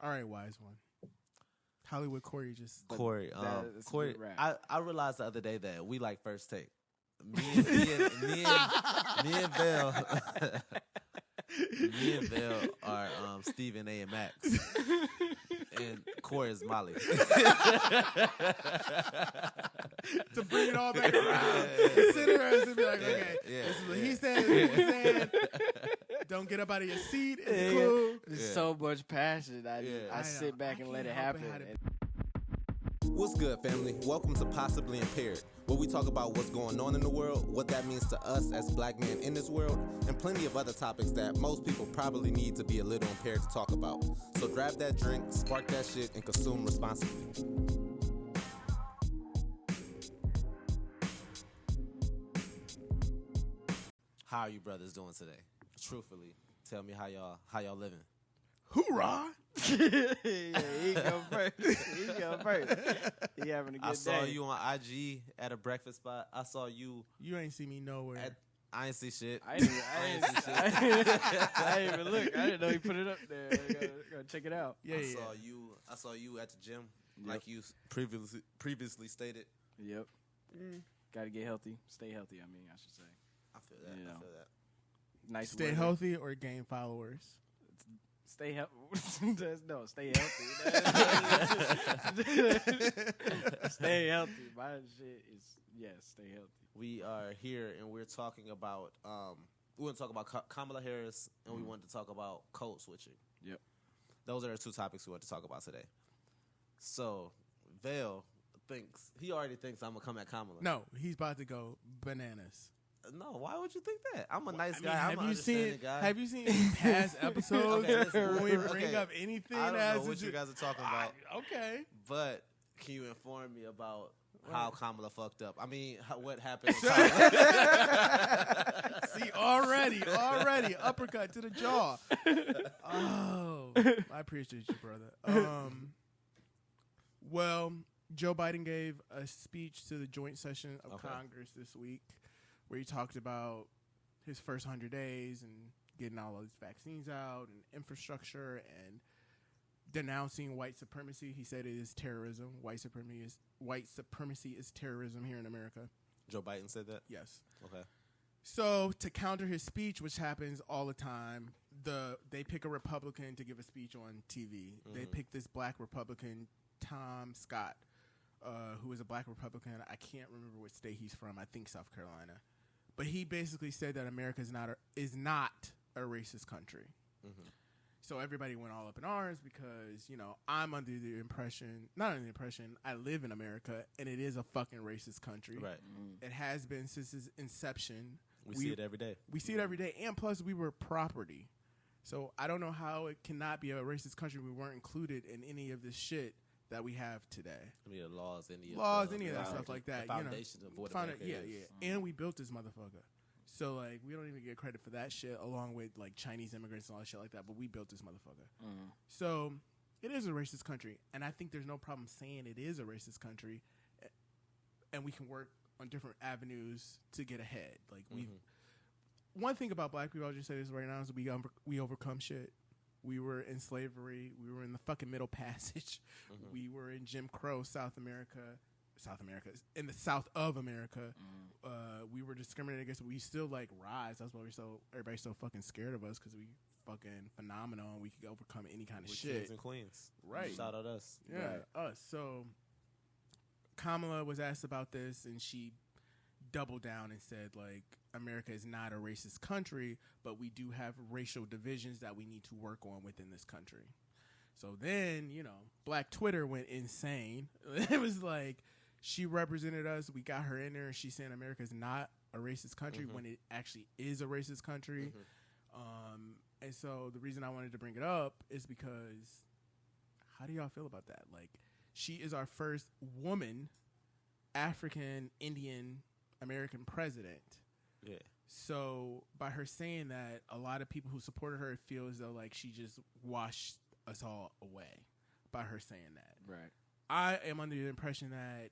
All right, wise one. Hollywood Corey just... Corey. Corey, I realized the other day that we like First Take. Me and Velle... Me and Velle are Stephen A. and Max. And Corey is Molly. To bring it all back around. Center us and be like, okay, this is what he said, this is what he said. Don't get up out of your seat. It's cool. There's so much passion. I sit back and let it happen. What's good, family? Welcome to Possibly Impaired, where we talk about what's going on in the world, what that means to us as black men in this world, and plenty of other topics that most people probably need to be a little impaired to talk about. So grab that drink, spark that shit, and consume responsibly. How are you brothers doing today? Truthfully, tell me how y'all living. Hoorah! He go first. He having a good day. I saw you on IG at a breakfast spot. I saw you. You ain't see me nowhere. I ain't see shit. I didn't even look. I didn't know he put it up there. Gotta check it out. Yeah, I saw you at the gym, like you previously stated. Yep. Got to get healthy. Stay healthy. I should say. I feel that. I feel that. Nice. Stay healthy or gain followers. Stay healthy. No, stay healthy. Stay healthy. My shit is stay healthy. We are here and we're talking about we want to talk about Kamala Harris and we want to talk about code switching. Yep. Those are the two topics we want to talk about today. So Velle already thinks I'm gonna come at Kamala. No, he's about to go bananas. No, why would you think that? I'm a nice guy. Have I'm you seen? guy. Have you seen any past episodes when we bring up anything? I don't know what you guys are talking about. Okay, but can you inform me about how Kamala fucked up? I mean, what happened? See, already uppercut to the jaw. Oh, I appreciate you, brother. Well, Joe Biden gave a speech to the joint session of Congress this week, where he talked about his first 100 days and getting all of these vaccines out and infrastructure and denouncing white supremacy. He said it is terrorism. White supremacy is terrorism here in America. Joe Biden said that? Yes. Okay. So to counter his speech, which happens all the time, they pick a Republican to give a speech on TV. Mm-hmm. They pick this black Republican, Tom Scott, who is a black Republican. I can't remember what state he's from. I think South Carolina. But he basically said that America is not a racist country. Mm-hmm. So everybody went all up in arms because, I'm under the impression, I live in America, and it is a fucking racist country. Right. Mm-hmm. It has been since its inception. We see it every day. We see it every day, and plus we were property. So I don't know how it cannot be a racist country. We weren't included in any of this shit that we have today. Any of the laws, any of that stuff like that. The foundation of what America is. Yeah. And we built this motherfucker. So, we don't even get credit for that shit, along with, Chinese immigrants and all that shit like that, but we built this motherfucker. Mm. So, it is a racist country, and I think there's no problem saying it is a racist country, and we can work on different avenues to get ahead. One thing about black people, I'll just say this right now, is we overcome shit. We were in slavery. We were in the fucking Middle Passage. Mm-hmm. We were in Jim Crow, in the South of America. Mm. We were discriminated against. We still rise. That's why everybody's so fucking scared of us, because we fucking phenomenal and we could overcome any kind of shit. Kings and queens. Right. Shout out us. Yeah, right. Us. So Kamala was asked about this, and she doubled down and said, America is not a racist country, but we do have racial divisions that we need to work on within this country. So then, Black Twitter went insane. It was she represented us. We got her in there, and she's saying America is not a racist country when it actually is a racist country. Mm-hmm. And so the reason I wanted to bring it up is because how do y'all feel about that? She is our first woman, African, Indian, American president. Yeah. So by her saying that, a lot of people who supported her feel as though she just washed us all away by her saying that. Right. I am under the impression that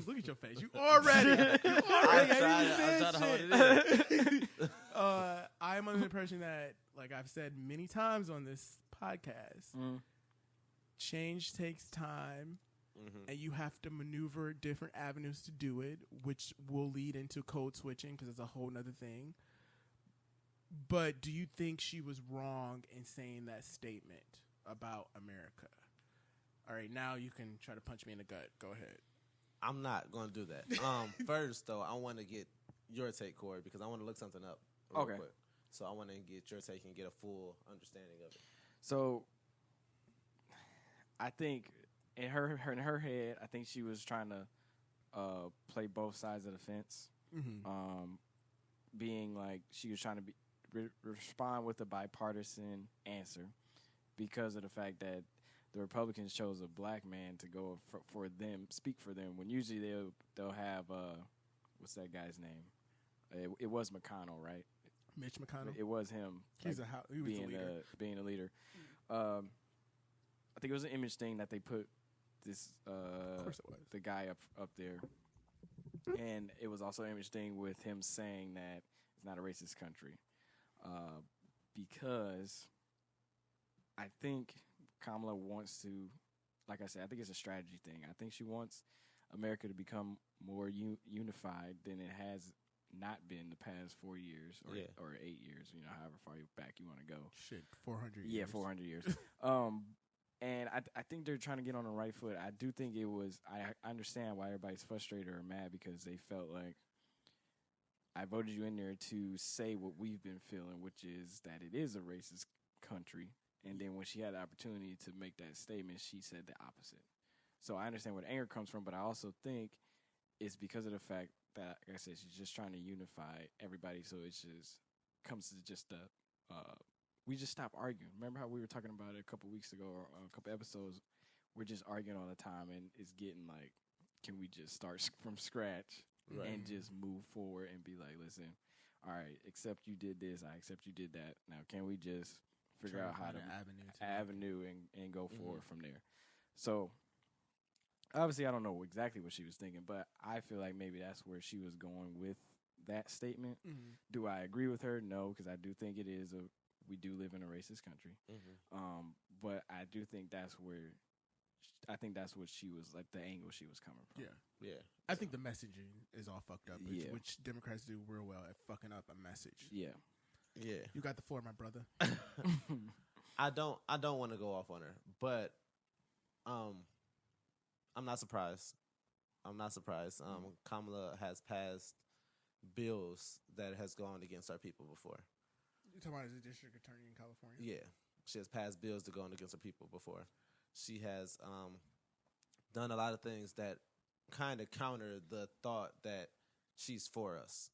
look at your face. You already I'm trying to hold it in. I am under the impression that, I've said many times on this podcast, change takes time, and you have to maneuver different avenues to do it, which will lead into code switching because it's a whole nother thing. But do you think she was wrong in saying that statement about America? All right, now you can try to punch me in the gut. Go ahead. I'm not going to do that. First, though, I want to get your take, Corey, because I want to look something up real quick. So I want to get your take and get a full understanding of it. So I think in her head, I think she was trying to play both sides of the fence. Being like she was trying to respond with a bipartisan answer because of the fact that the Republicans chose a black man to go for them, speak for them, when usually they'll have what's that guy's name? It was McConnell, right? Mitch McConnell. It was him. He was the leader. Being a leader. I think it was an image thing that they put this of course it was. the guy up there, and it was also an image thing with him saying that it's not a racist country, because I think Kamala wants to, like I said, I think it's a strategy thing. I think she wants America to become more unified than it has not been the past 4 years or 8 years, however far back you want to go. Shit, 400 years. Yeah, 400 years. And I think they're trying to get on the right foot. I do think it was, I understand why everybody's frustrated or mad because they felt like I voted you in there to say what we've been feeling, which is that it is a racist country. And then when she had the opportunity to make that statement, she said the opposite. So I understand where the anger comes from, but I also think it's because of the fact that, like I said, she's just trying to unify everybody. So it just comes to just we just stop arguing. Remember how we were talking about it a couple weeks ago or a couple episodes? We're just arguing all the time, and it's getting like, can we just start from scratch and just move forward and be like, listen, all right, accept you did this, I accept you did that. Now, can we just figure out how to avenue and go forward from there? So obviously I don't know exactly what she was thinking, but I feel like maybe that's where she was going with that statement. Do I agree with her? No, because I do think it is we do live in a racist country. But I do think that's what she was like, the angle she was coming from. Yeah. I think the messaging is all fucked up, Yeah. which Democrats do real well at fucking up a message. Yeah. You got the floor, my brother. I don't want to go off on her, but I'm not surprised. Kamala has passed bills that has gone against our people before. You're talking about as a district attorney in California? Yeah. She has passed bills that go against her people before. She has done a lot of things that kind of counter the thought that she's for us.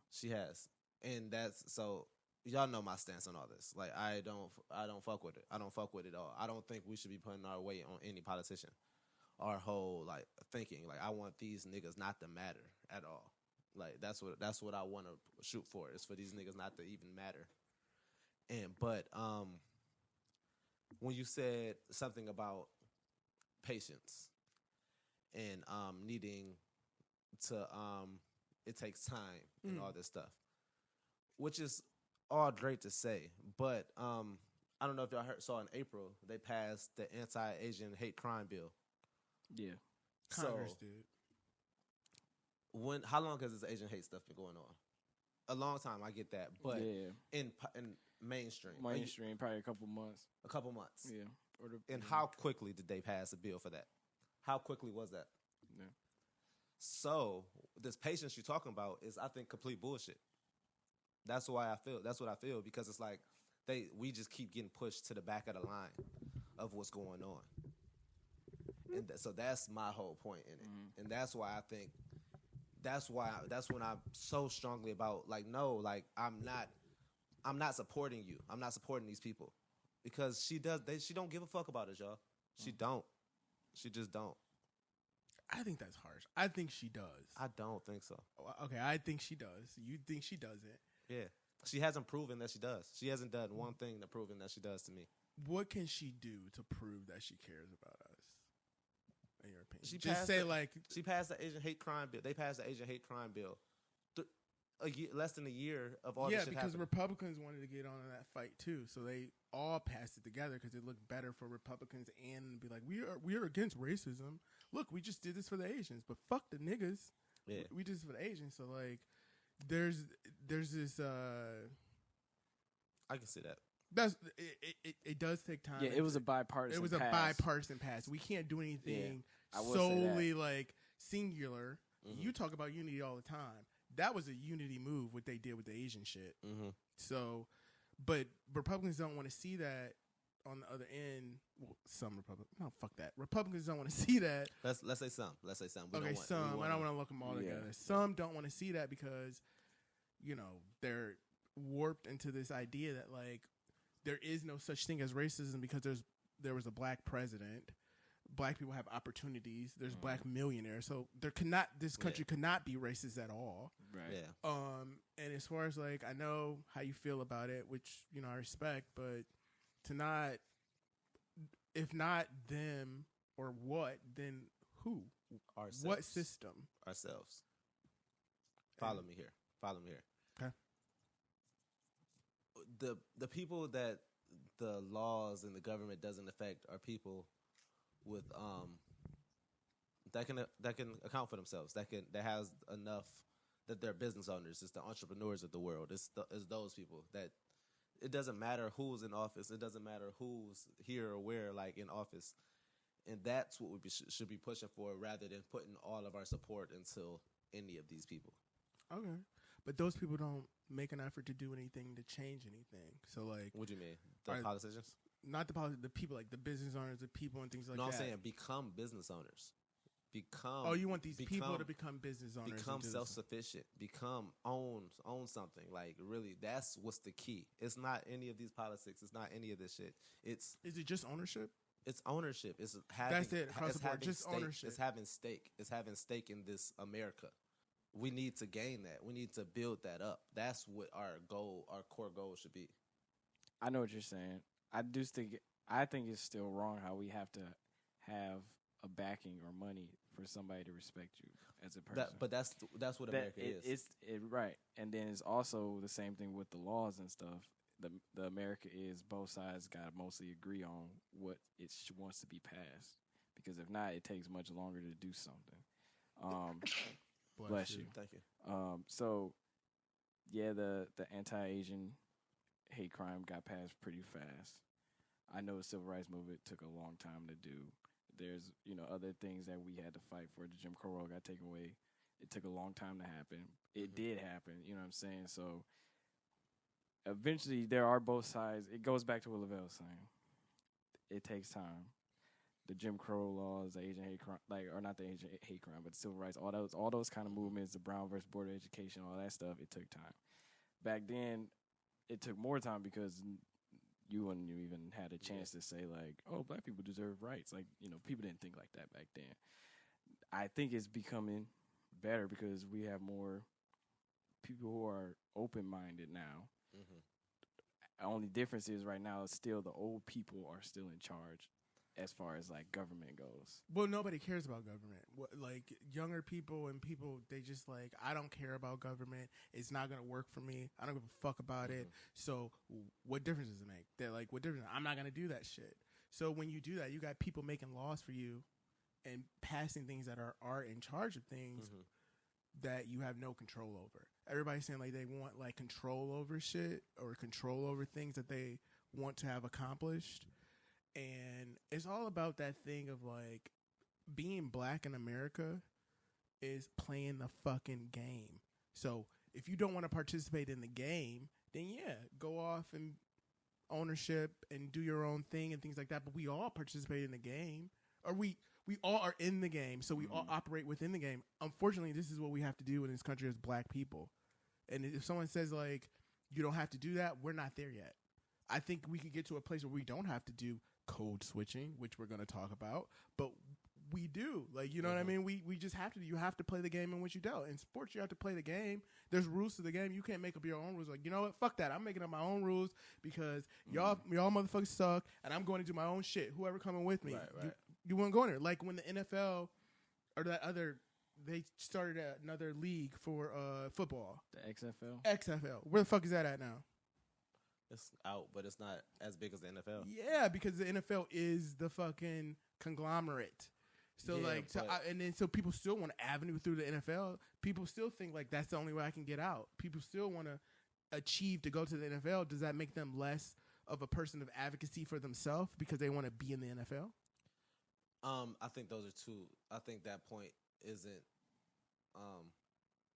She has. And that's, so y'all know my stance on all this. Like, I don't fuck with it. I don't fuck with it at all. I don't think we should be putting our weight on any politician. Our whole like thinking, like, I want these niggas not to matter at all. Like, that's what I want to shoot for, is for these niggas not to even matter. But when you said something about patience and needing to it takes time and all this stuff, which is all great to say, but I don't know if y'all saw in April they passed the anti-Asian hate crime bill. Yeah, Congress did. How long has this Asian hate stuff been going on? A long time, I get that, but in mainstream, probably a couple months. Yeah, and how quickly did they pass a bill for that? How quickly was that? Yeah. So this patience you're talking about is, I think, complete bullshit. That's what I feel, because it's like we just keep getting pushed to the back of the line of what's going on. And so that's my whole point in it. And that's why I think that's when I'm so strongly about, like, no, like, I'm not supporting you. I'm not supporting these people, because she don't give a fuck about us, y'all. She don't. She just don't. I think that's harsh. I think she does. I don't think so. Okay, I think she does. You think she doesn't? Yeah. She hasn't proven that she does. She hasn't done one thing to prove that she does to me. What can she do to prove that she cares about us, in your opinion? She passed the Asian hate crime bill. They passed the Asian hate crime bill less than a year of all yeah, this shit because happening. Republicans wanted to get on that fight too, so they all passed it together because it looked better for Republicans and be like, we are against racism. Look, we just did this for the Asians, but fuck the niggas. Yeah. We did this for the Asians. So like, there's this. I can see that. It does take time. Yeah, it was a bipartisan. It was pass. a bipartisan pass. We can't do anything I will say solely that. like singular. Mm-hmm. You talk about unity all the time. That was a unity move, what they did with the Asian shit. Mm-hmm. So, but Republicans don't want to see that on the other end. Well, some Republicans, no, fuck that. Republicans don't want to see that. Let's say some. Let's say some. We Okay, don't want, some. we I don't want to look them all Yeah. together. Some don't want to see that because, they're warped into this idea that like there is no such thing as racism because there was a black president. Black people have opportunities. There's black millionaires. So this country could not be racist at all. Right. Yeah. And as far as like, I know how you feel about it, which, I respect, but to not, if not them or what, then who? Ourselves. What system? Ourselves. Follow me here. Okay. The people that the laws and the government doesn't affect are people with that can account for themselves. That has enough, that they're business owners. It's the entrepreneurs of the world. It's those people that it doesn't matter who's in office. It doesn't matter who's here or where, like in office, and that's what we should be pushing for, rather than putting all of our support into any of these people. Okay. But those people don't make an effort to do anything to change anything. So like, What do you mean? The politicians? not the people, like the business owners, the people and things like No, that. I'm saying become business owners. Oh, you want these people to become business owners? Become and do this. self-sufficient. Own something. Like, really, that's what's the key. It's not any of these politics. It's not any of this shit. Is it just ownership? It's ownership. It's having. That's it, across it's the board, having just stake. ownership. It's having stake. It's having stake in this America. We need to gain that. We need to build that up. That's what our core goal should be. I know what you're saying. I think it's still wrong how we have to have a backing or money for somebody to respect you as a person. But that's what America is. Right, and then it's also the same thing with the laws and stuff. The America is both sides got to mostly agree on what it wants to be passed, because if not, it takes much longer to do something. Bless you. Thank you. So yeah, the anti-Asian hate crime got passed pretty fast. I know the civil rights movement took a long time to do. There's, other things that we had to fight for. The Jim Crow law got taken away. It took a long time to happen. It did happen, you know what I'm saying? So eventually there are both sides. It goes back to what Lavelle was saying. It takes time. The Jim Crow laws, the Asian hate crime, or not the Asian hate crime, but civil rights, all those kind of movements, the Brown versus Board of Education, all that stuff, it took time. Back then, it took more time because you wouldn't even had a chance to say like, oh, black people deserve rights. Like, people didn't think like that back then. I think it's becoming better because we have more people who are open-minded now. The only difference is right now, still the old people are still in charge as far as like government goes. Well, nobody cares about government. Like younger people and people, they just like, I don't care about government. It's not gonna work for me. I don't give a fuck about it. So what difference does it make? They're like, what difference? I'm not gonna do that shit. So when you do that, you got people making laws for you and passing things that are in charge of things that you have no control over. Everybody's saying like they want like control over shit or control over things that they want to have accomplished. And it's all about that thing of like being black in America is playing the fucking game. So if you don't want to participate in the game, then yeah, go off and ownership and do your own thing and things like that. But we all participate in the game, or we all are in the game. So we all operate within the game. Unfortunately, this is what we have to do in this country as black people. And if someone says like, you don't have to do that, we're not there yet. I think we could get to a place where we don't have to do code switching, which we're going to talk about, but we do. Like, you know what I mean? We just have to. You have to play the game in which you dealt. In sports, you have to play the game. There's rules to the game. You can't make up your own rules. Like, you know what? Fuck that. I'm making up my own rules because y'all motherfuckers suck, and I'm going to do my own shit. Whoever coming with me, Right. you won't go in there. Like when the NFL or that other they started another league for football. The XFL. XFL. Where the fuck is that at now? It's out, but it's not as big as the NFL. Yeah, because the NFL is the fucking conglomerate. So so people still want an avenue through the NFL. People still think like that's the only way I can get out. People still want to achieve to go to the NFL. Does that make them less of a person of advocacy for themselves because they want to be in the NFL? I think those are two. I think that point isn't.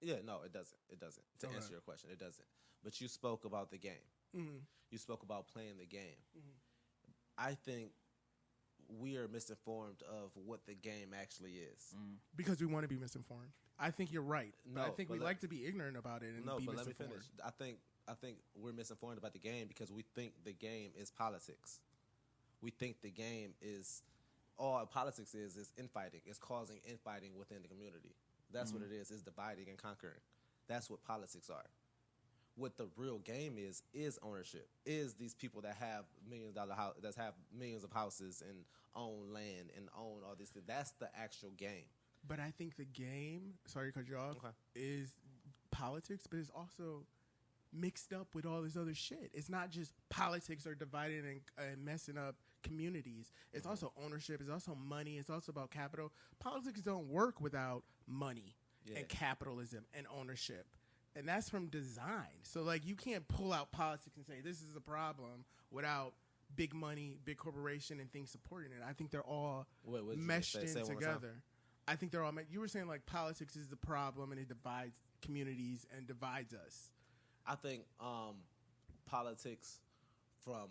Yeah, no, it doesn't. It doesn't. To answer your question, it doesn't. But you spoke about the game. Mm-hmm. You spoke about playing the game. Mm-hmm. I think we are misinformed of what the game actually is. Because we want to be misinformed. I think you're right. But No, I think but we like to be ignorant about it and be but let me misinformed. finish. I think we're misinformed about the game because we think the game is politics. We think the game is all politics is infighting. It's causing infighting within the community. That's what it is dividing and conquering. That's what politics are. What the real game is ownership. Is these people that have that have millions of houses and own land and own all these things. That's the actual game. But I think the game, sorry to cut you off, is politics, but it's also mixed up with all this other shit. It's not just politics are divided and messing up communities. It's also ownership. It's also money. It's also about capital. Politics don't work without money and capitalism and ownership. And that's from design. So, like, you can't pull out politics and say, this is a problem without big money, big corporation, and things supporting it. I think they're all meshed in together. I think they're all you were saying, like, politics is the problem, and it divides communities and divides us. I think politics, from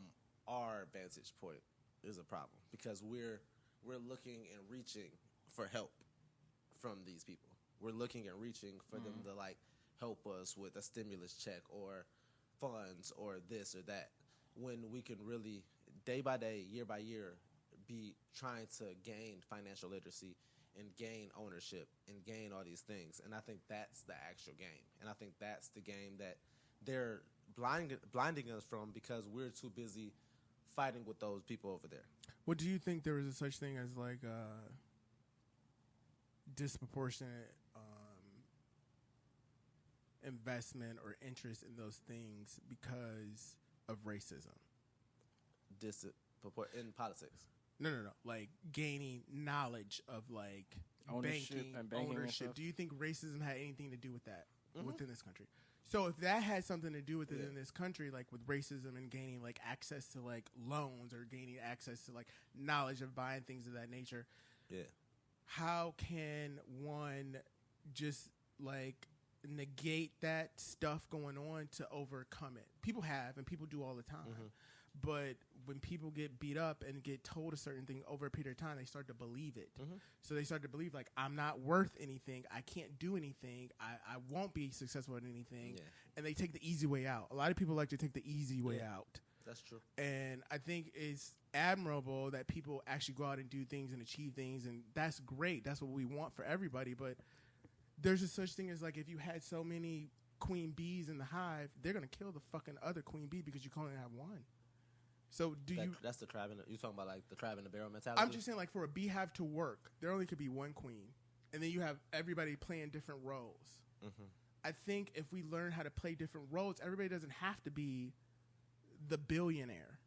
our vantage point, is a problem because we're looking and reaching for help from these people. We're looking and reaching for them to like help us with a stimulus check or funds or this or that, when we can really day by day, year by year, be trying to gain financial literacy and gain ownership and gain all these things. And I think that's the actual game. And I think that's the game that they're blinding us from because we're too busy fighting with those people over there. Well, do you think there is a such thing as like disproportionate investment or interest in those things because of racism? In politics? No. Like gaining knowledge of like Ownership banking ownership. Do you think racism had anything to do with that within this country? So if that had something to do with it in this country, like with racism and gaining like access to like loans or gaining access to like knowledge of buying things of that nature, how can one just like negate that stuff going on to overcome it? People have, and people do all the time. But when people get beat up and get told a certain thing over a period of time, they start to believe it. So they start to believe, like, I'm not worth anything. I can't do anything. I won't be successful at anything. And they take the easy way out. A lot of people like to take the easy way out. That's true. And I think it's admirable that people actually go out and do things and achieve things. And that's great. That's what we want for everybody. But there's a such thing as, like, if you had so many queen bees in the hive, they're going to kill the fucking other queen bee because you can only have one. So that's the crab you're talking about, like the crab in the barrel mentality? I'm just saying, like, for a beehive to work, there only could be one queen. And then you have everybody playing different roles. I think if we learn how to play different roles, everybody doesn't have to be the billionaire.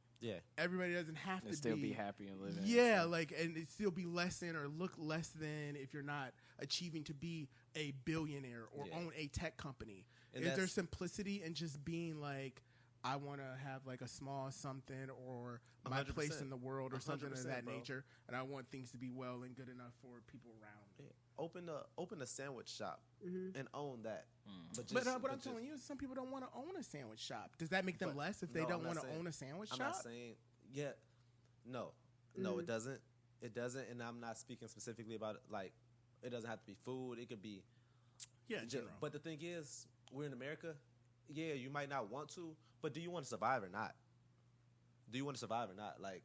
Everybody doesn't have to still be happy and living. And it still be less than or look less than if you're not achieving to be a billionaire or own a tech company. And is there simplicity in just being like, I want to have like a small something or my 100%. place in the world or something of that bro. nature, and I want things to be well and good enough for people around me. Open a sandwich shop and own that. But I'm telling you, some people don't want to own a sandwich shop. Does that make them less if they don't want to own a sandwich shop? I'm not saying no, it doesn't. It doesn't, and I'm not speaking specifically about it. Like, it doesn't have to be food. It could be general. But the thing is, we're in America. Yeah, you might not want to, but do you want to survive or not? Do you want to survive or not? Like,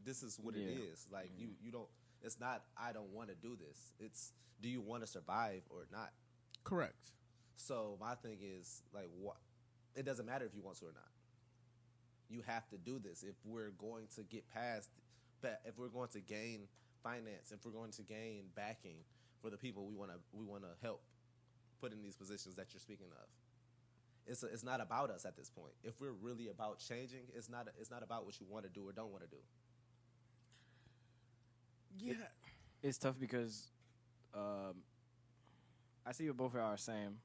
this is what it is. Like, you don't. It's not. I don't want to do this. It's, do you want to survive or not? Correct. So my thing is, like, what? It doesn't matter if you want to or not. You have to do this if we're going to get past. If we're going to gain finance, if we're going to gain backing for the people we want to help put in these positions that you're speaking of. It's not about us at this point. If we're really about changing, it's not about what you want to do or don't want to do. Yeah. It's tough because I see what both of y'all are saying.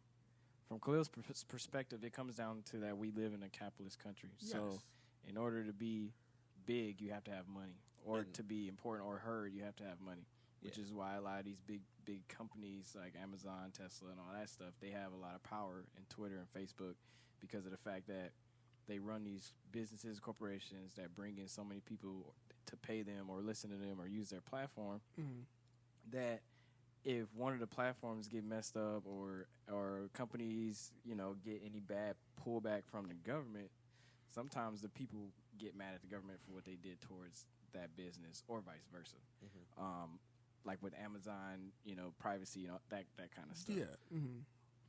From Khalil's perspective, it comes down to that we live in a capitalist country. Yes. So in order to be big, you have to have money. Or to be important or heard, you have to have money. Which is why a lot of these big companies like Amazon, Tesla, and all that stuff, they have a lot of power in Twitter and Facebook because of the fact that they run these businesses, corporations that bring in so many people to pay them or listen to them or use their platform that if one of the platforms get messed up or companies, get any bad pullback from the government, sometimes the people get mad at the government for what they did towards that business or vice versa. Like with Amazon, privacy, that kind of stuff. Yeah.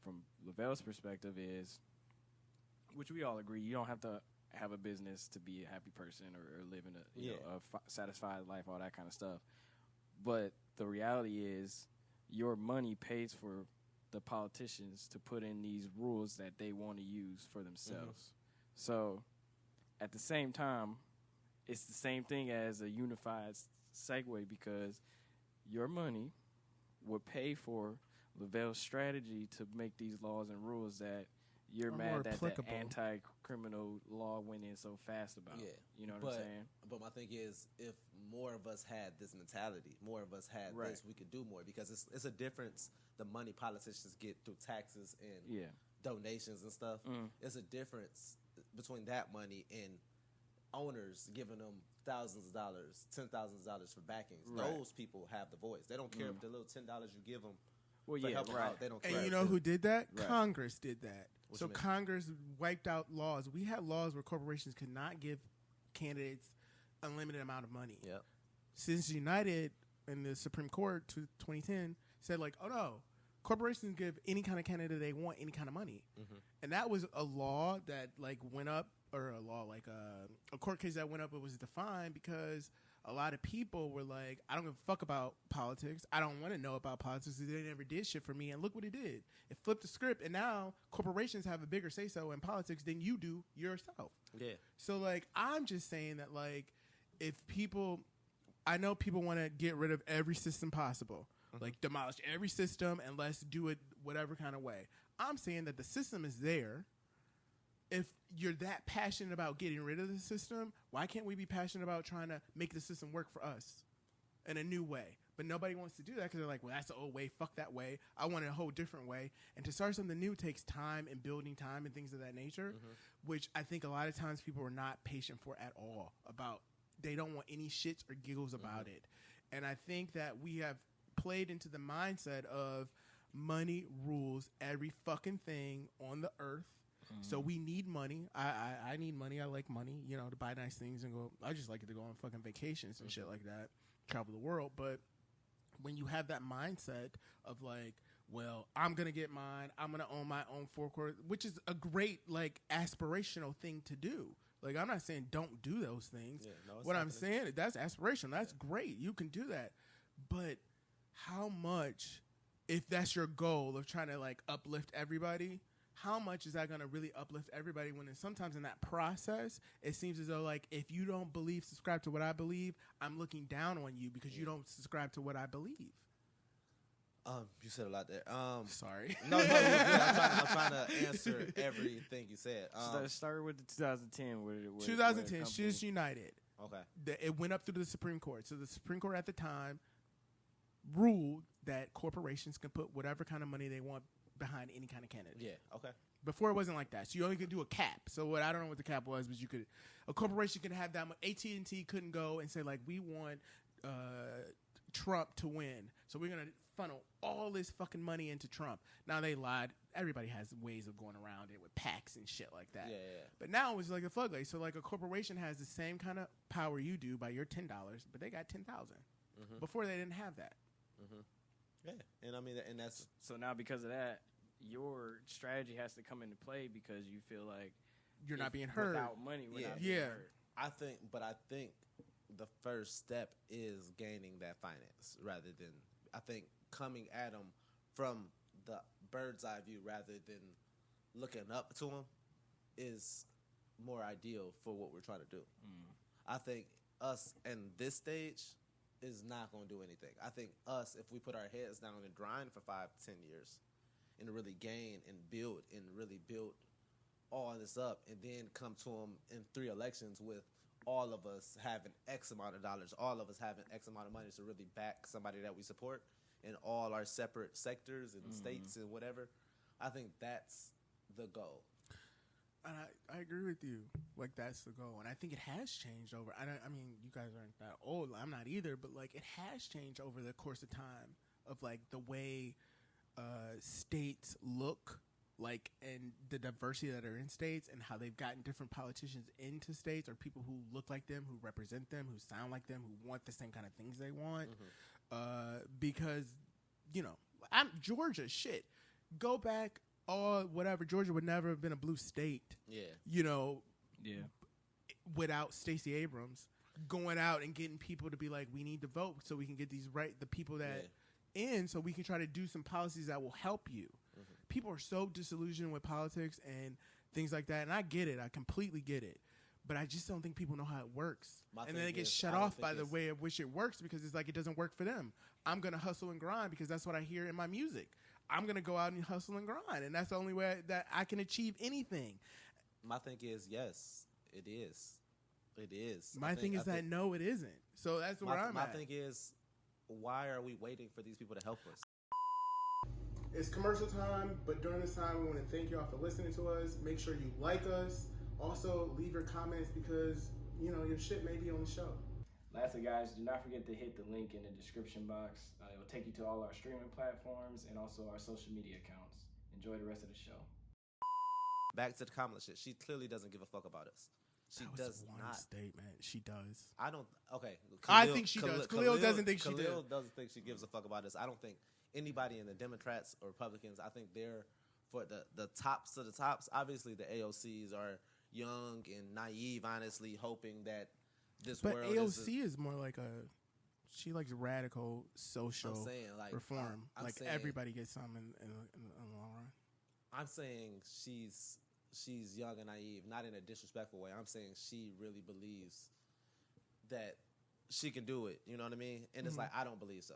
From Lavelle's perspective is, which we all agree, you don't have to have a business to be a happy person or live in a satisfied life, all that kind of stuff. But the reality is your money pays for the politicians to put in these rules that they want to use for themselves. So at the same time, it's the same thing as a unified segue because your money would pay for Lavelle's strategy to make these laws and rules that you're mad that the anti-criminal law went in so fast about. Yeah. You know what I'm saying? But my thing is, if more of us had this mentality, more of us had this, we could do more because it's a difference. The money politicians get through taxes and donations and stuff. It's a difference between that money and owners giving them thousands of dollars, $10,000 for backings. Those people have the voice. They don't care if the little $10 you give them. Well, help them out. They don't care. And you know who did that? Right. Congress did that. What So Congress wiped out laws. We had laws where corporations could not give candidates unlimited amount of money. Yep. Since United in the Supreme Court to 2010 said like, oh no, corporations give any kind of candidate they want any kind of money. And that was a law that like went up, or a law like a court case that went up. It was defined because a lot of people were like, I don't give a fuck about politics. I don't want to know about politics. They never did shit for me. And look what it did. It flipped the script. And now corporations have a bigger say-so in politics than you do yourself. Yeah. So, like, I'm just saying that, like, if people, I know people want to get rid of every system possible. Like, demolish every system and let's do it whatever kind of way. I'm saying that the system is there. If you're that passionate about getting rid of the system, why can't we be passionate about trying to make the system work for us in a new way? But nobody wants to do that because they're like, well, that's the old way. Fuck that way. I want it a whole different way. And to start something new takes time and building time and things of that nature, which I think a lot of times people are not patient for at all. They don't want any shits or giggles about it. And I think that we have played into the mindset of money rules every fucking thing on the earth. So we need money. I need money. I like money, to buy nice things and go. I just like it to go on fucking vacations and shit like that, travel the world. But when you have that mindset of like, well, I'm going to get mine. I'm going to own my own forecourt, which is a great like aspirational thing to do. Like, I'm not saying don't do those things. Yeah, no, what I'm saying, that's aspirational. That's great. You can do that. But how much, if that's your goal of trying to like uplift everybody, how much is that going to really uplift everybody when sometimes in that process, it seems as though, like, if you don't subscribe to what I believe, I'm looking down on you because you don't subscribe to what I believe. You said a lot there. Sorry. No, you're good. I'm trying to answer everything you said. Start with the 2010. 2010, she's United. Okay. It went up through the Supreme Court. So the Supreme Court at the time ruled that corporations can put whatever kind of money they want behind any kind of candidate. Yeah, okay. Before it wasn't like that. So you only could do a cap. So I don't know what the cap was, but a corporation could have that much. AT&T couldn't go and say, like, we want Trump to win. So we're going to funnel all this fucking money into Trump. Now they lied. Everybody has ways of going around it with PACs and shit like that. Yeah. But now it's like a floodlight. So like a corporation has the same kind of power you do by your $10, but they got $10,000. Before they didn't have that. Yeah, and I mean, and that's so now because of that, your strategy has to come into play because you feel like you're not being heard without money. Yeah. I think the first step is gaining that finance rather than, I think, coming at them from the bird's eye view rather than looking up to them is more ideal for what we're trying to do. I think us in this stage is not going to do anything. I think us, if we put our heads down and grind for 5 to 10 years and really gain and really build all this up and then come to them in 3 elections with all of us having X amount of dollars, all of us having X amount of money to really back somebody that we support in all our separate sectors and states and whatever, I think that's the goal. And I agree with you. Like, that's the goal. And I think it has changed over. I mean, you guys aren't that old. I'm not either. But, like, it has changed over the course of time of, like, the way states look, like, and the diversity that are in states and how they've gotten different politicians into states or people who look like them, who represent them, who sound like them, who want the same kind of things they want. Because, you know, Georgia, shit. Go back. Whatever, Georgia would never have been a blue state. Yeah. You know, without Stacey Abrams going out and getting people to be like, we need to vote so we can get the people that in so we can try to do some policies that will help you. People are so disillusioned with politics and things like that. And I get it. I completely get it. But I just don't think people know how it works. And then they get shut off by the way in which it works because it's like it doesn't work for them. I'm going to hustle and grind because that's what I hear in my music. I'm going to go out and hustle and grind, and that's the only way that I can achieve anything. My thing is, yes, it is. It is. My thing is that no, it isn't. So that's where I'm at. My thing is, why are we waiting for these people to help us? It's commercial time, but during this time, we want to thank y'all for listening to us. Make sure you like us. Also, leave your comments because, you know, your shit may be on the show. Lastly, guys, do not forget to hit the link in the description box. It will take you to all our streaming platforms and also our social media accounts. Enjoy the rest of the show. Back to the Kamala shit. She clearly doesn't give a fuck about us. She does not. Statement. She does. I don't. Okay. I think she does. Khalil doesn't think she does. Khalil doesn't think she gives a fuck about us. I don't think anybody in the Democrats or Republicans, I think they're for the tops of the tops. Obviously, the AOCs are young and naive, honestly, hoping that but AOC is more like she likes radical social reform. Everybody gets some in the long run. I'm saying she's young and naive, not in a disrespectful way. I'm saying she really believes that she can do it. You know what I mean? And it's like, I don't believe so.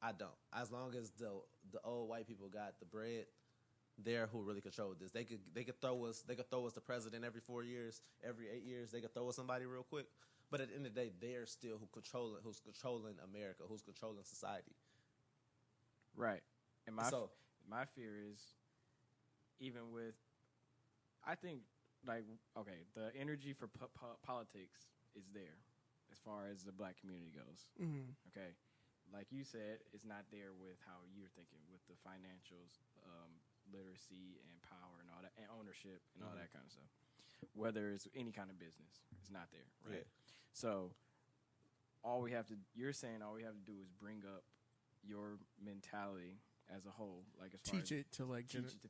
I don't. As long as the old white people got the bread, they're who really control this. They could throw us the president every 4 years, every 8 years. They could throw us somebody real quick. But at the end of the day, they're still who's controlling America, who's controlling society. Right. And my fear is, even with, I think, like, okay, the energy for politics is there as far as the black community goes. Okay. Like you said, it's not there with how you're thinking, with the financials, literacy and power and all that, and ownership and all that kind of stuff. Whether it's any kind of business, it's not there, right? Yeah. So you're saying all we have to do is bring up your mentality as a whole, like as far teach it to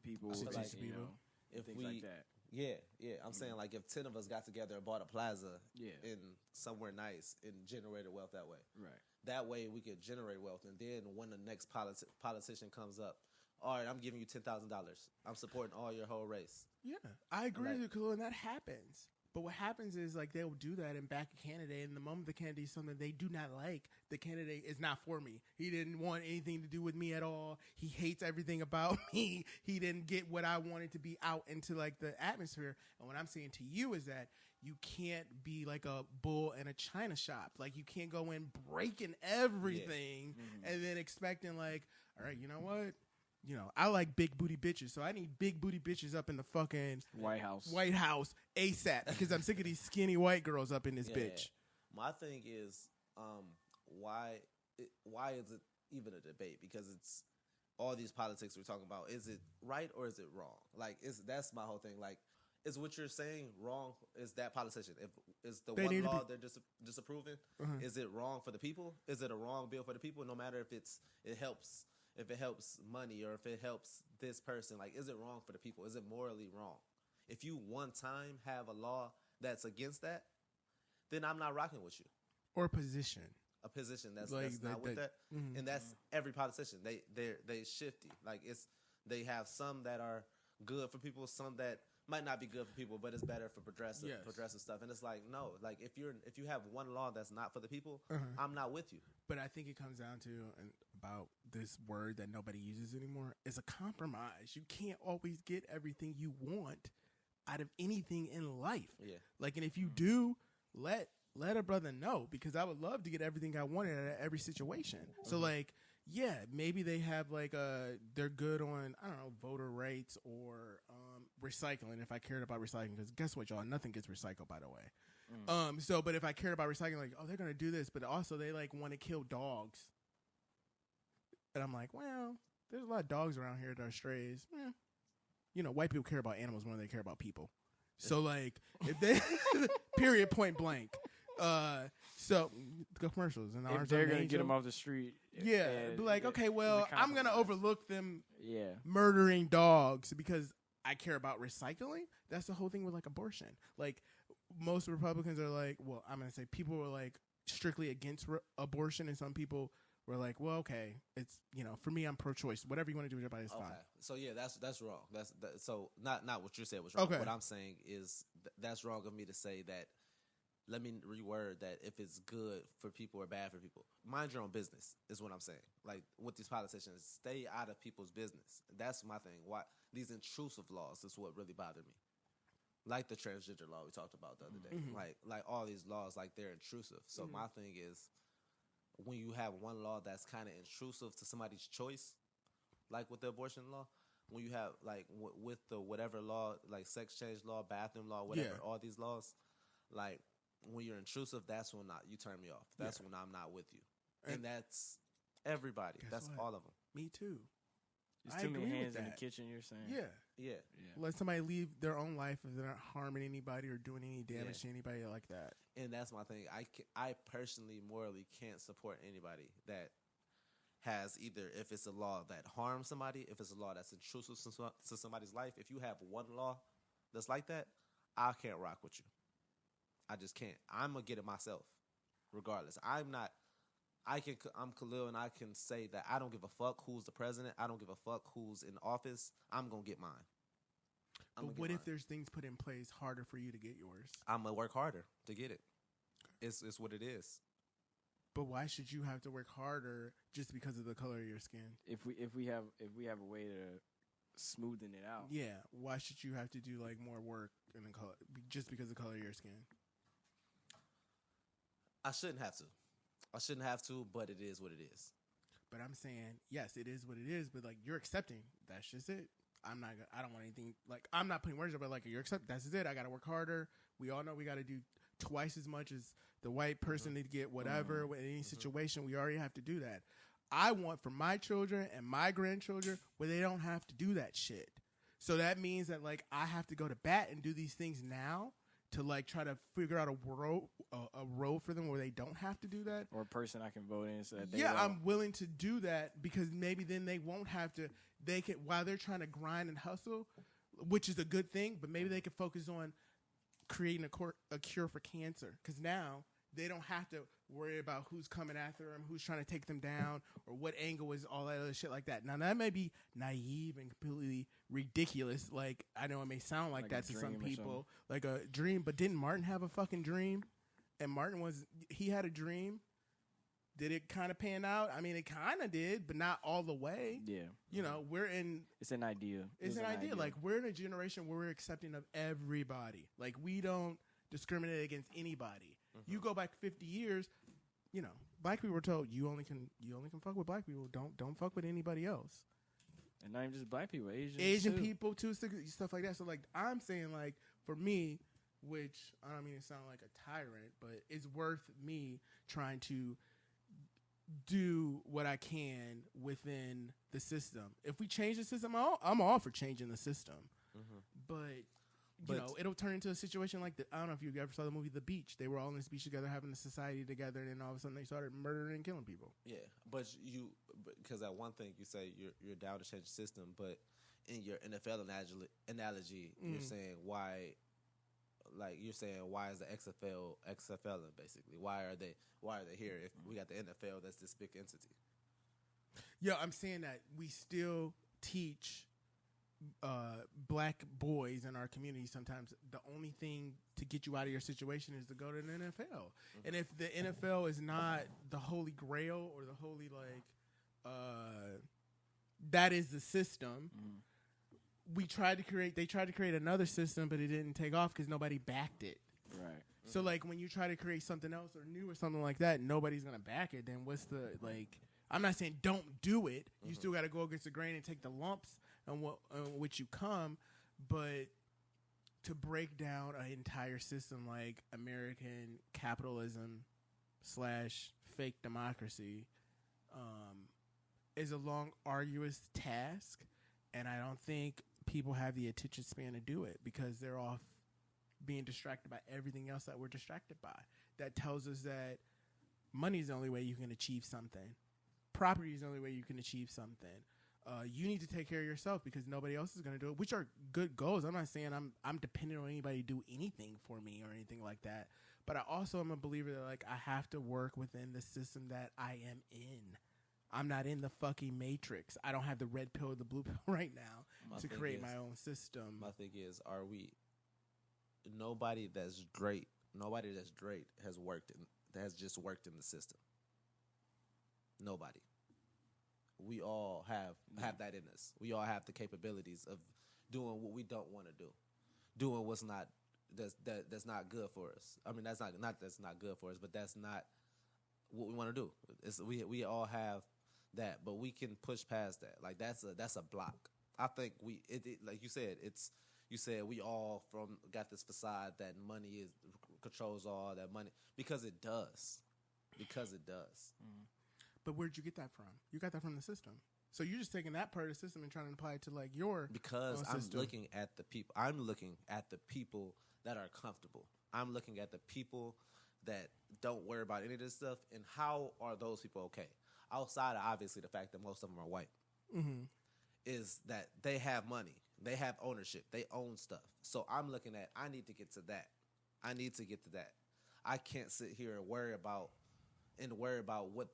people, if things we, like that. Yeah. I'm saying, like, if 10 of us got together and bought a plaza in somewhere nice and generated wealth that way, right? That way we could generate wealth, and then when the next politician comes up, all right, I'm giving you $10,000. I'm supporting all your whole race. Yeah, I agree with you, Khalil, and that happens. But what happens is, like, they'll do that and back a candidate, and the moment the candidate is something they do not like, the candidate is not for me. He didn't want anything to do with me at all. He hates everything about me. He didn't get what I wanted to be out into, like, the atmosphere. And what I'm saying to you is that you can't be like a bull in a china shop. Like, you can't go in breaking everything and then expecting, like, all right, you know what? You know, I like big booty bitches, so I need big booty bitches up in the fucking White House ASAP because I'm sick of these skinny white girls up in this bitch. My thing is, why is it even a debate? Because it's all these politics we're talking about. Is it right or is it wrong? Like, that's my whole thing. Like, is what you're saying wrong? Is that politician? Is the one law they're disapproving? Is it wrong for the people? Is it a wrong bill for the people? No matter if it helps money or if it helps this person, like, is it wrong for the people? Is it morally wrong? If you one time have a law that's against that, then I'm not rocking with you. or position. A position that's Like not with that, mhm. and that's every politician. They shifty. Like they have some that are good for people, some that might not be good for people, but it's better for progressive stuff. And it's like, no, like if you have one law that's not for the people, I'm not with you. But I think it comes down to about this word that nobody uses anymore is a compromise. You can't always get everything you want out of anything in life. Yeah. Like, and if you do, let a brother know, because I would love to get everything I wanted out of every situation. So like, yeah, maybe they have like they're good on, I don't know, voter rights or recycling. If I cared about recycling, because guess what, y'all, nothing gets recycled, by the way. So, but if I cared about recycling, like, oh, they're gonna do this, but also they like want to kill dogs, and I'm like, well, there's a lot of dogs around here that are strays. You know, white people care about animals more than they care about people. So like, if they period, point blank. So the commercials and if they're gonna get them off the street, be like, okay, well, I'm gonna overlook them, murdering dogs because I care about recycling. That's the whole thing with like abortion. Like most Republicans are like, well, I'm gonna say people were like strictly against abortion, and some people were like, well, okay, it's, you know, for me, I'm pro-choice. Whatever you want to do with your body is fine. So yeah, that's wrong. So not what you said was wrong. Okay. What I'm saying is that's wrong of me to say that. Let me reword that. If it's good for people or bad for people, mind your own business is what I'm saying. Like with these politicians, stay out of people's business. That's my thing. Why these intrusive laws is what really bothered me. Like the transgender law we talked about the other day. Like all these laws, like they're intrusive. So my thing is, when you have one law that's kind of intrusive to somebody's choice, like with the abortion law, when you have like with the whatever law, like sex change law, bathroom law, whatever, all these laws, like when you're intrusive, that's when you turn me off. That's when I'm not with you. And that's everybody. That's all of them. Me too. There's too many hands in the kitchen, you're saying? Yeah. Let somebody leave their own life if they're not harming anybody or doing any damage to anybody like that. And that's my thing. I personally, morally can't support anybody that has either, if it's a law that harms somebody, if it's a law that's intrusive to somebody's life. If you have one law that's like that, I can't rock with you. I just can't. I'm going to get it myself, regardless. I'm Khalil, and I can say that I don't give a fuck who's the president. I don't give a fuck who's in office. I'm going to get mine. But what if there's things put in place harder for you to get yours? I'm going to work harder to get it. It's what it is. But why should you have to work harder just because of the color of your skin? If we have a way to smoothen it out. Yeah. Why should you have to do like more work in the color just because of the color of your skin? I shouldn't have to, but it is what it is. But I'm saying, yes, it is what it is, but like you're accepting. That's just it. I don't want anything, like I'm not putting words up, but like you're accepting. That's it. I got to work harder. We all know we got to do twice as much as the white person to get whatever in any situation. We already have to do that. I want for my children and my grandchildren where they don't have to do that shit. So that means that like I have to go to bat and do these things now to like try to figure out a role for them where they don't have to do that, or a person I can vote in. So that I'm willing to do that because maybe then they won't have to. They can, while they're trying to grind and hustle, which is a good thing, but maybe they can focus on creating a cure for cancer, because now they don't have to worry about who's coming after them, who's trying to take them down, or what angle is all that other shit like that. Now that may be naive and completely ridiculous. Like I know it may sound like that to some people, like a dream. But didn't Martin have a fucking dream? And Martin he had a dream. Did it kind of pan out? I mean, it kind of did, but not all the way. Yeah. You know, it's an idea. It's an idea. Like we're in a generation where we're accepting of everybody. Like we don't discriminate against anybody. You go back 50 years, you know, black people were told you only can fuck with black people. Don't fuck with anybody else. And not even just black people, Asian people too, stuff like that. So like I'm saying, like for me, which I don't mean to sound like a tyrant, but it's worth me trying to do what I can within the system. If we change the system, I'm all for changing the system. But you know, it'll turn into a situation like I don't know if you ever saw the movie The Beach. They were all on this beach together, having a society together, and then all of a sudden they started murdering and killing people. Yeah, but because that one thing you say you're down to change the system, but in your NFL analogy, you're saying why like you're saying, why is the XFL basically? Why are they here if we got the NFL that's this big entity? Yeah, I'm saying that we still teach black boys in our community sometimes the only thing to get you out of your situation is to go to the NFL. Mm-hmm. And if the NFL is not the holy grail or the holy that is the system. Mm-hmm. They tried to create another system, but it didn't take off because nobody backed it. Right. Mm-hmm. So like when you try to create something else or new or something like that, nobody's gonna back it. Then what's the I'm not saying don't do it. You mm-hmm. still got to go against the grain and take the lumps on which you come, but to break down an entire system like American capitalism / fake democracy is a long, arduous task, and I don't think people have the attention span to do it because they're off being distracted by everything else that we're distracted by. That tells us that money is the only way you can achieve something. Property is the only way you can achieve something. You need to take care of yourself because nobody else is going to do it, which are good goals. I'm not saying I'm dependent on anybody to do anything for me or anything like that. But I also am a believer that I have to work within the system that I am in. I'm not in the fucking matrix. I don't have the red pill or the blue pill right now to create my own system. My thing is, nobody that's great has just worked in the system. Nobody. We all have that in us. We all have the capabilities of doing what we don't want to do, doing what's not that's not good for us. I mean, that's not good for us, but that's not what we want to do. We all have that, but we can push past that. Like that's a block. I think like you said, we all got this facade that money controls all that money because it does. Mm. But where'd you get that from? You got that from the system. So you're just taking that part of the system and trying to apply it to your because I'm looking at the people. I'm looking at the people that are comfortable. I'm looking at the people that don't worry about any of this stuff. And how are those people okay? Outside of obviously the fact that most of them are white, mm-hmm. is that they have money, they have ownership, they own stuff. So I'm looking at I need to get to that. I can't sit here and worry about what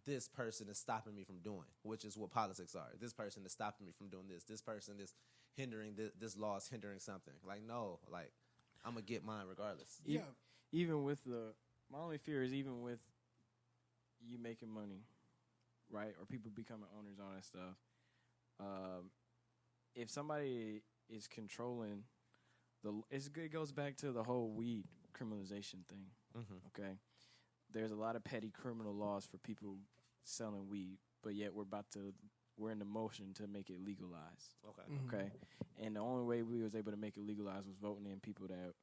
this person is stopping me from doing, which is what politics are. This person is stopping me from doing this. This person is hindering this law is hindering something. No, I'm gonna get mine regardless. Yeah. Even with my only fear is even with you making money, right, or people becoming owners, all that stuff. If somebody is controlling it goes back to the whole weed criminalization thing. Mm-hmm. Okay. There's a lot of petty criminal laws for people selling weed, but yet we're in the motion to make it legalized. Okay. Mm-hmm. Okay. And the only way we was able to make it legalized was voting in people that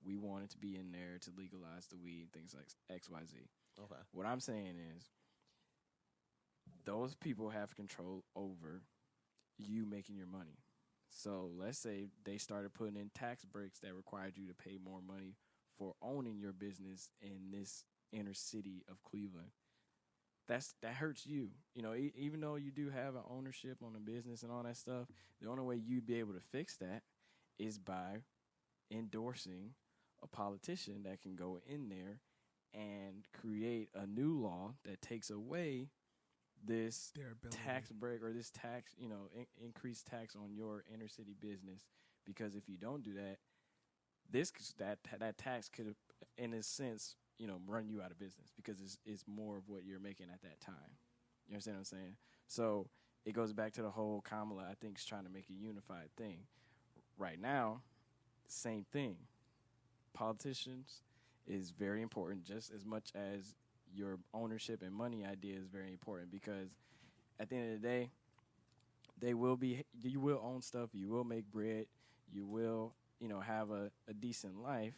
we wanted to be in there to legalize the weed, things like XYZ. Okay. What I'm saying is those people have control over you making your money. So let's say they started putting in tax breaks that required you to pay more money for owning your business in this inner city of Cleveland. That hurts you. Even though you do have an ownership on a business and all that stuff, the only way you'd be able to fix that is by endorsing a politician that can go in there and create a new law that takes away this tax break or this tax, increased tax on your inner city business. Because if you don't do that, that tax could, in a sense, run you out of business because it's more of what you're making at that time. You understand what I'm saying? So it goes back to the whole Kamala, I think, is trying to make a unified thing. Right now, same thing. Politicians is very important just as much as your ownership and money idea is very important because at the end of the day, you will own stuff, you will make bread, you will, have a decent life.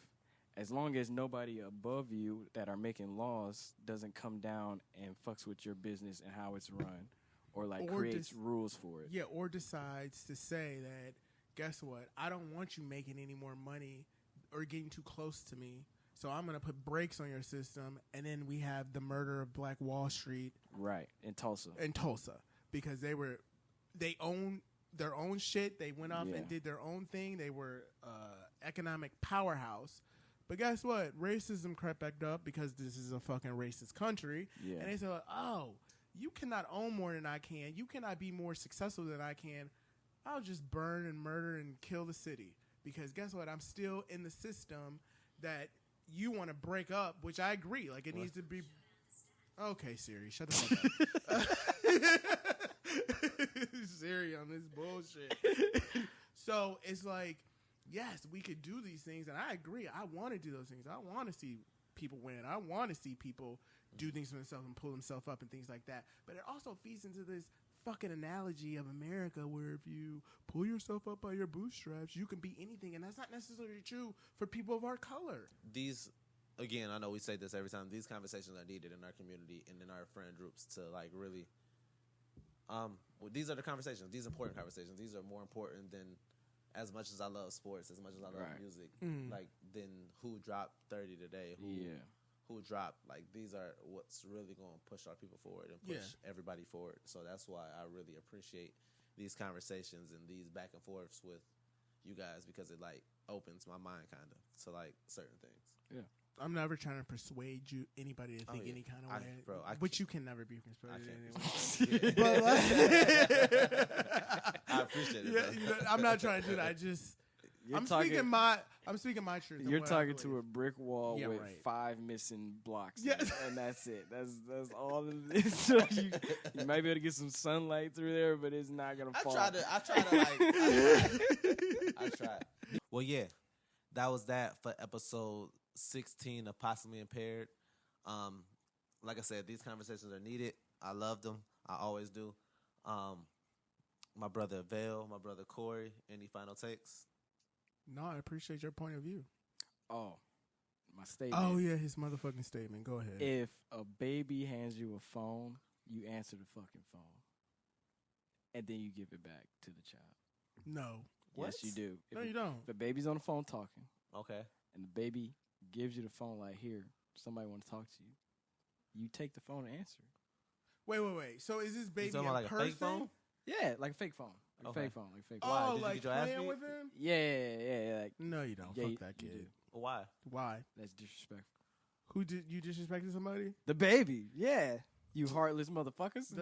As long as nobody above you that are making laws doesn't come down and fucks with your business and how it's run or creates rules for it. Yeah, or decides to say that, guess what? I don't want you making any more money or getting too close to me. So I'm going to put brakes on your system. And then we have the murder of Black Wall Street. Right, in Tulsa. Because they own their own shit. They went off and did their own thing. They were economic powerhouse. But guess what? Racism crept back up because this is a fucking racist country. Yeah. And they said, oh, you cannot own more than I can. You cannot be more successful than I can. I'll just burn and murder and kill the city. Because guess what? I'm still in the system that you want to break up, which I agree. Like, it needs to be... Okay, Siri, shut the fuck up. Siri on this bullshit. So it's like, yes, we could do these things, and I agree. I want to do those things. I want to see people win. I want to see people do things for themselves and pull themselves up and things like that. But it also feeds into this fucking analogy of America where if you pull yourself up by your bootstraps, you can be anything, and that's not necessarily true for people of our color. These, again, I know we say this every time. These conversations are needed in our community and in our friend groups to like really. These are the conversations. These important conversations. These are more important than, as much as I love sports, as much as I love music, like than who dropped 30 today. Who dropped. Like, these are what's really going to push our people forward and push everybody forward. So that's why I really appreciate these conversations and these back and forths with you guys, because it like opens my mind kind of to like certain things. Yeah. I'm never trying to persuade anybody to think any kind of way. But you can never be persuaded anyway. But I appreciate it. Yeah, I'm not trying to do that. I'm speaking my truth. You're talking to a brick wall with 5 missing blocks. Yes. And that's it. That's all it is. So you might be able to get some sunlight through there, but it's not gonna fall. I tried. Well, yeah, that was that for episode 16 of Possibly Impaired. Like I said, these conversations are needed. I love them. I always do. My brother Velle, my brother Corey, any final takes? No, I appreciate your point of view. Oh, my statement. Oh, yeah, his motherfucking statement. Go ahead. If a baby hands you a phone, you answer the fucking phone. And then you give it back to the child. No. Yes, you do. No, you don't. If the baby's on the phone talking. Okay. And the baby gives you the phone like, here, somebody want to talk to you. You take the phone and answer. Wait. So is this baby like person? a fake phone? Yeah, like a fake phone. Like a fake phone. Oh, Did you like get your ass playing beat? with him? Yeah. Like, no, you don't. Yeah, Fuck that kid. Why? Why? That's disrespectful. Who did you disrespected somebody? The baby. Yeah. You heartless motherfuckers.